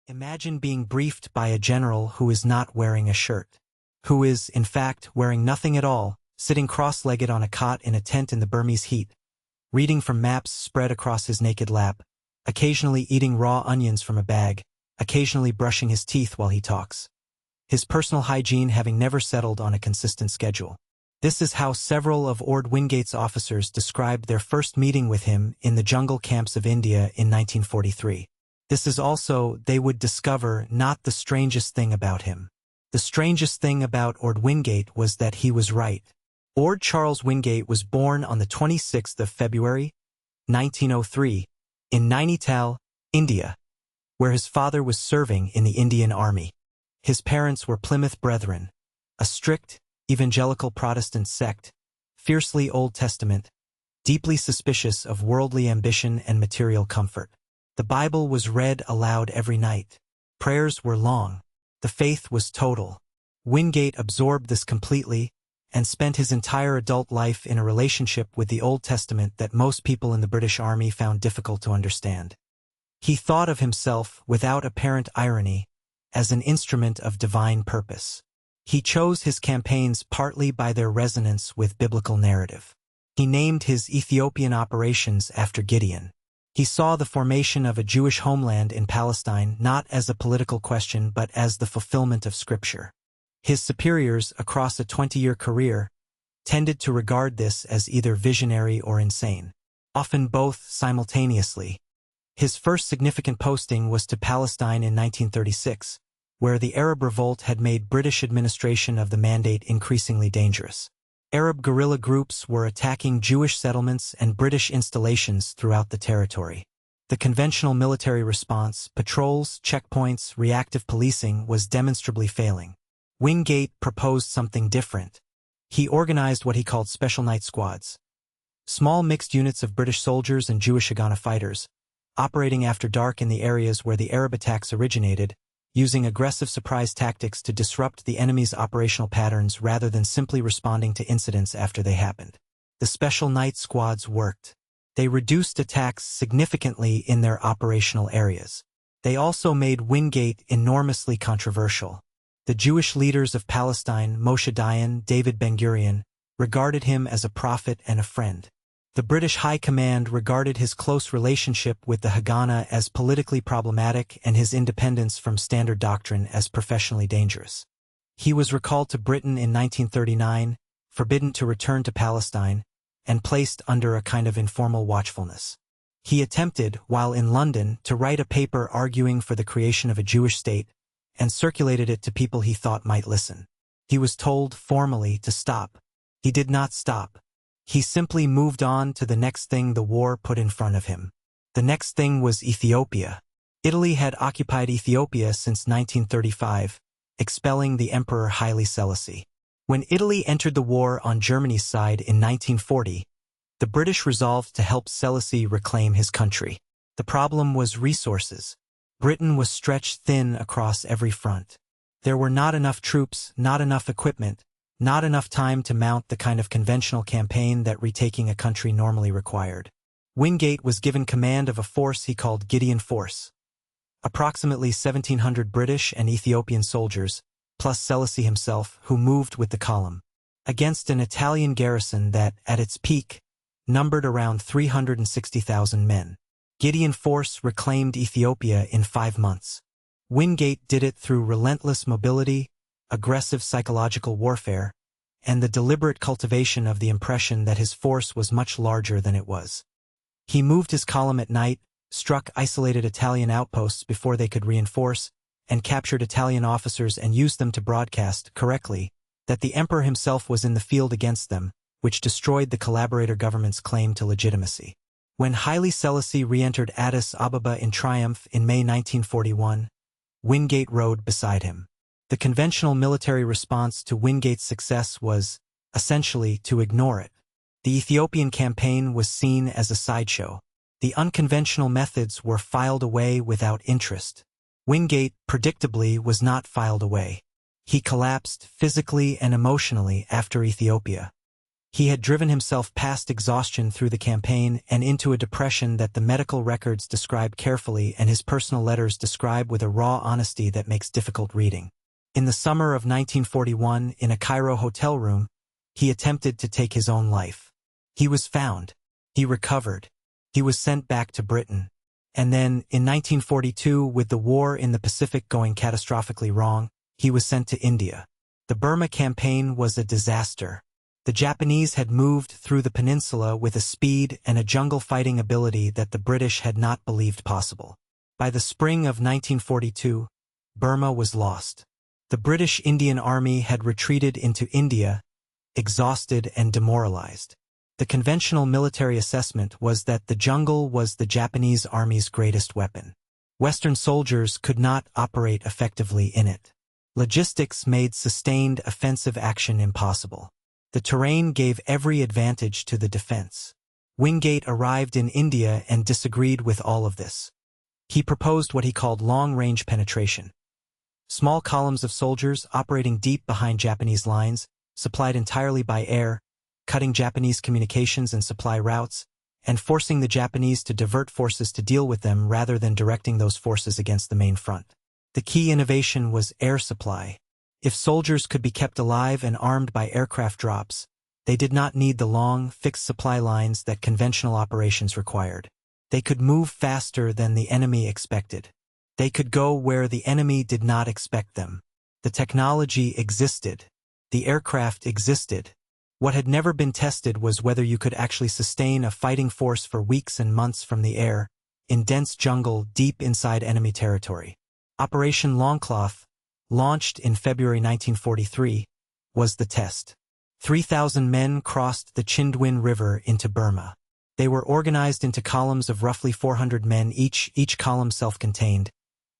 Imagine being briefed by a general who is not wearing a shirt, who is, in fact, wearing nothing at all, sitting cross-legged on a cot in a tent in the Burmese heat, reading from maps spread across his naked lap, occasionally eating raw onions from a bag, occasionally brushing his teeth while he talks. His personal hygiene having never settled on a consistent schedule. This is how several of Orde Wingate's officers described their first meeting with him in the jungle camps of India in 1943. This is also, they would discover, not the strangest thing about him. The strangest thing about Orde Wingate was that he was right. Orde Charles Wingate was born on the 26th of February, 1903, in Nainital, India, where his father was serving in the Indian Army. His parents were Plymouth Brethren, a strict, evangelical Protestant sect, fiercely Old Testament, deeply suspicious of worldly ambition and material comfort. The Bible was read aloud every night. Prayers were long. The faith was total. Wingate absorbed this completely and spent his entire adult life in a relationship with the Old Testament that most people in the British Army found difficult to understand. He thought of himself, without apparent irony, as an instrument of divine purpose. He chose his campaigns partly by their resonance with biblical narrative. He named his Ethiopian operations after Gideon. He saw the formation of a Jewish homeland in Palestine not as a political question but as the fulfillment of Scripture. His superiors, across a 20-year career, tended to regard this as either visionary or insane, often both simultaneously. His first significant posting was to Palestine in 1936, where the Arab revolt had made British administration of the mandate increasingly dangerous. Arab guerrilla groups were attacking Jewish settlements and British installations throughout the territory. The conventional military response, patrols, checkpoints, reactive policing, was demonstrably failing. Wingate proposed something different. He organized what he called special night squads, small mixed units of British soldiers and Jewish Haganah fighters, operating after dark in the areas where the Arab attacks originated, using aggressive surprise tactics to disrupt the enemy's operational patterns rather than simply responding to incidents after they happened. The special night squads worked. They reduced attacks significantly in their operational areas. They also made Wingate enormously controversial. The Jewish leaders of Palestine, Moshe Dayan, David Ben-Gurion, regarded him as a prophet and a friend. The British High Command regarded his close relationship with the Haganah as politically problematic and his independence from standard doctrine as professionally dangerous. He was recalled to Britain in 1939, forbidden to return to Palestine, and placed under a kind of informal watchfulness. He attempted, while in London, to write a paper arguing for the creation of a Jewish state, and circulated it to people he thought might listen. He was told formally to stop. He did not stop. He simply moved on to the next thing the war put in front of him. The next thing was Ethiopia. Italy had occupied Ethiopia since 1935, expelling the Emperor Haile Selassie. When Italy entered the war on Germany's side in 1940, the British resolved to help Selassie reclaim his country. The problem was resources. Britain was stretched thin across every front. There were not enough troops, not enough equipment, not enough time to mount the kind of conventional campaign that retaking a country normally required. Wingate was given command of a force he called Gideon Force. Approximately 1,700 British and Ethiopian soldiers, plus Selassie himself, who moved with the column, against an Italian garrison that, at its peak, numbered around 360,000 men. Gideon Force reclaimed Ethiopia in 5 months. Wingate did it through relentless mobility, aggressive psychological warfare, and the deliberate cultivation of the impression that his force was much larger than it was. He moved his column at night, struck isolated Italian outposts before they could reinforce, and captured Italian officers and used them to broadcast, correctly, that the emperor himself was in the field against them, which destroyed the collaborator government's claim to legitimacy. When Haile Selassie re-entered Addis Ababa in triumph in May 1941, Wingate rode beside him. The conventional military response to Wingate's success was, essentially, to ignore it. The Ethiopian campaign was seen as a sideshow. The unconventional methods were filed away without interest. Wingate, predictably, was not filed away. He collapsed physically and emotionally after Ethiopia. He had driven himself past exhaustion through the campaign and into a depression that the medical records describe carefully and his personal letters describe with a raw honesty that makes difficult reading. In the summer of 1941, in a Cairo hotel room, he attempted to take his own life. He was found. He recovered. He was sent back to Britain. And then, in 1942, with the war in the Pacific going catastrophically wrong, he was sent to India. The Burma campaign was a disaster. The Japanese had moved through the peninsula with a speed and a jungle fighting ability that the British had not believed possible. By the spring of 1942, Burma was lost. The British Indian Army had retreated into India, exhausted and demoralized. The conventional military assessment was that the jungle was the Japanese Army's greatest weapon. Western soldiers could not operate effectively in it. Logistics made sustained offensive action impossible. The terrain gave every advantage to the defense. Wingate arrived in India and disagreed with all of this. He proposed what he called long-range penetration. Small columns of soldiers operating deep behind Japanese lines, supplied entirely by air, cutting Japanese communications and supply routes, and forcing the Japanese to divert forces to deal with them rather than directing those forces against the main front. The key innovation was air supply. If soldiers could be kept alive and armed by aircraft drops, they did not need the long, fixed supply lines that conventional operations required. They could move faster than the enemy expected. They could go where the enemy did not expect them. The technology existed. The aircraft existed. What had never been tested was whether you could actually sustain a fighting force for weeks and months from the air, in dense jungle deep inside enemy territory. Operation Longcloth, launched in February 1943, was the test. 3,000 men crossed the Chindit River into Burma. They were organized into columns of roughly 400 men each column self-contained,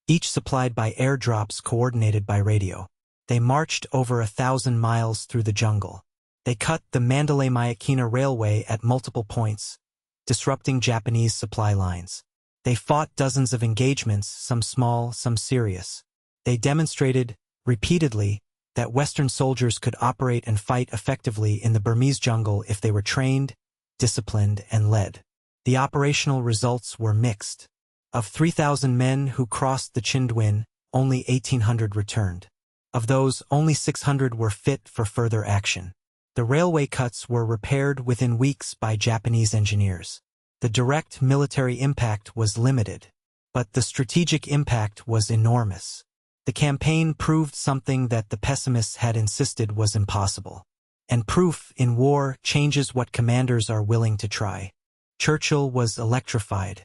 each supplied by airdrops coordinated by radio. They marched over 1,000 miles through the jungle. They cut the Mandalay-Myitkyina Railway at multiple points, disrupting Japanese supply lines. They fought dozens of engagements, some small, some serious. They demonstrated, repeatedly, that Western soldiers could operate and fight effectively in the Burmese jungle if they were trained, disciplined, and led. The operational results were mixed. Of 3,000 men who crossed the Chindit, only 1,800 returned. Of those, only 600 were fit for further action. The railway cuts were repaired within weeks by Japanese engineers. The direct military impact was limited, but the strategic impact was enormous. The campaign proved something that the pessimists had insisted was impossible. And proof in war changes what commanders are willing to try. Churchill was electrified.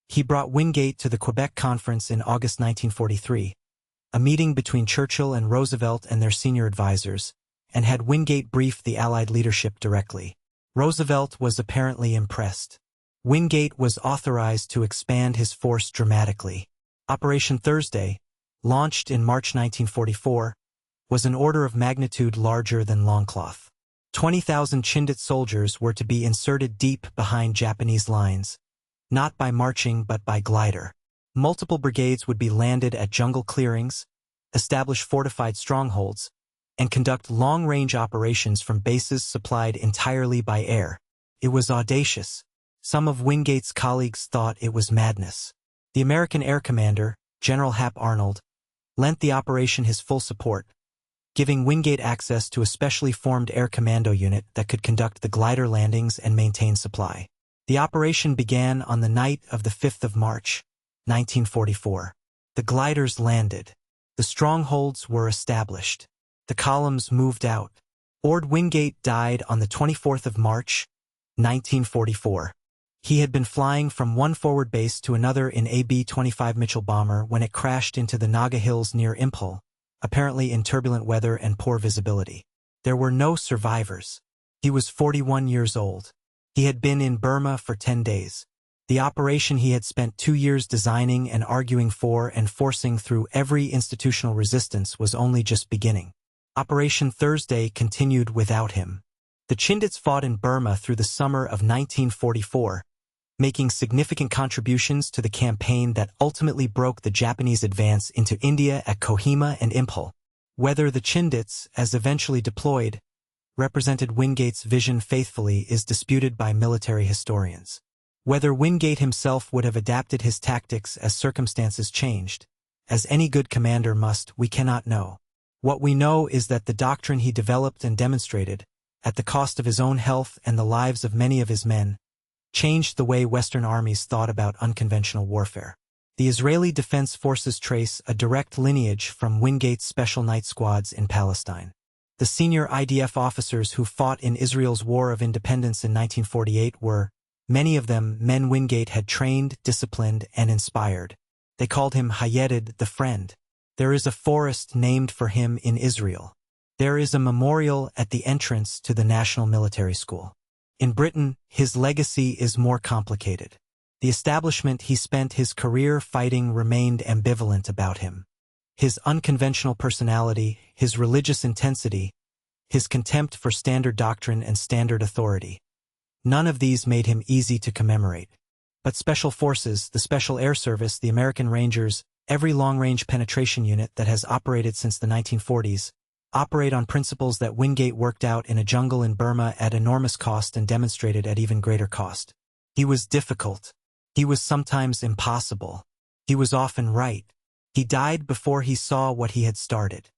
He brought Wingate to the Quebec Conference in August 1943, a meeting between Churchill and Roosevelt and their senior advisors, and had Wingate brief the Allied leadership directly. Roosevelt was apparently impressed. Wingate was authorized to expand his force dramatically. Operation Thursday, launched in March 1944, was an order of magnitude larger than Longcloth. 20,000 Chindit soldiers were to be inserted deep behind Japanese lines, not by marching but by glider. Multiple brigades would be landed at jungle clearings, establish fortified strongholds, and conduct long-range operations from bases supplied entirely by air. It was audacious. Some of Wingate's colleagues thought it was madness. The American Air Commander, General Hap Arnold, lent the operation his full support, giving Wingate access to a specially formed air commando unit that could conduct the glider landings and maintain supply. The operation began on the night of the 5th of March, 1944. The gliders landed. The strongholds were established. The columns moved out. Orde Wingate died on the 24th of March, 1944. He had been flying from one forward base to another in a B-25 Mitchell bomber when it crashed into the Naga Hills near Imphal, apparently in turbulent weather and poor visibility. There were no survivors. He was 41 years old. He had been in Burma for 10 days. The operation he had spent 2 years designing and arguing for and forcing through every institutional resistance was only just beginning. Operation Thursday continued without him. The Chindits fought in Burma through the summer of 1944, making significant contributions to the campaign that ultimately broke the Japanese advance into India at Kohima and Imphal. Whether the Chindits, as eventually deployed, represented Wingate's vision faithfully is disputed by military historians. Whether Wingate himself would have adapted his tactics as circumstances changed, as any good commander must, we cannot know. What we know is that the doctrine he developed and demonstrated, at the cost of his own health and the lives of many of his men, changed the way Western armies thought about unconventional warfare. The Israeli Defense Forces trace a direct lineage from Wingate's Special Night Squads in Palestine. The senior IDF officers who fought in Israel's War of Independence in 1948 were, many of them, men Wingate had trained, disciplined, and inspired. They called him Hayedid, the friend. There is a forest named for him in Israel. There is a memorial at the entrance to the National Military School. In Britain, his legacy is more complicated. The establishment he spent his career fighting remained ambivalent about him. His unconventional personality, his religious intensity, his contempt for standard doctrine and standard authority. None of these made him easy to commemorate. But Special Forces, the Special Air Service, the American Rangers, every long-range penetration unit that has operated since the 1940s, operate on principles that Wingate worked out in a jungle in Burma at enormous cost and demonstrated at even greater cost. He was difficult. He was sometimes impossible. He was often right. He died before he saw what he had started.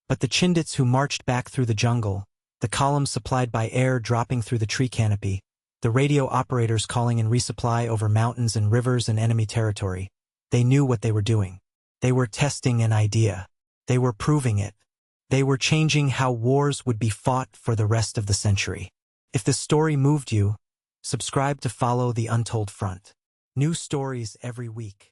But the Chindits who marched back through the jungle, the columns supplied by air dropping through the tree canopy, the radio operators calling in resupply over mountains and rivers and enemy territory, they knew what they were doing. They were testing an idea. They were proving it. They were changing how wars would be fought for the rest of the century. If this story moved you, subscribe to follow the Untold Front. New stories every week.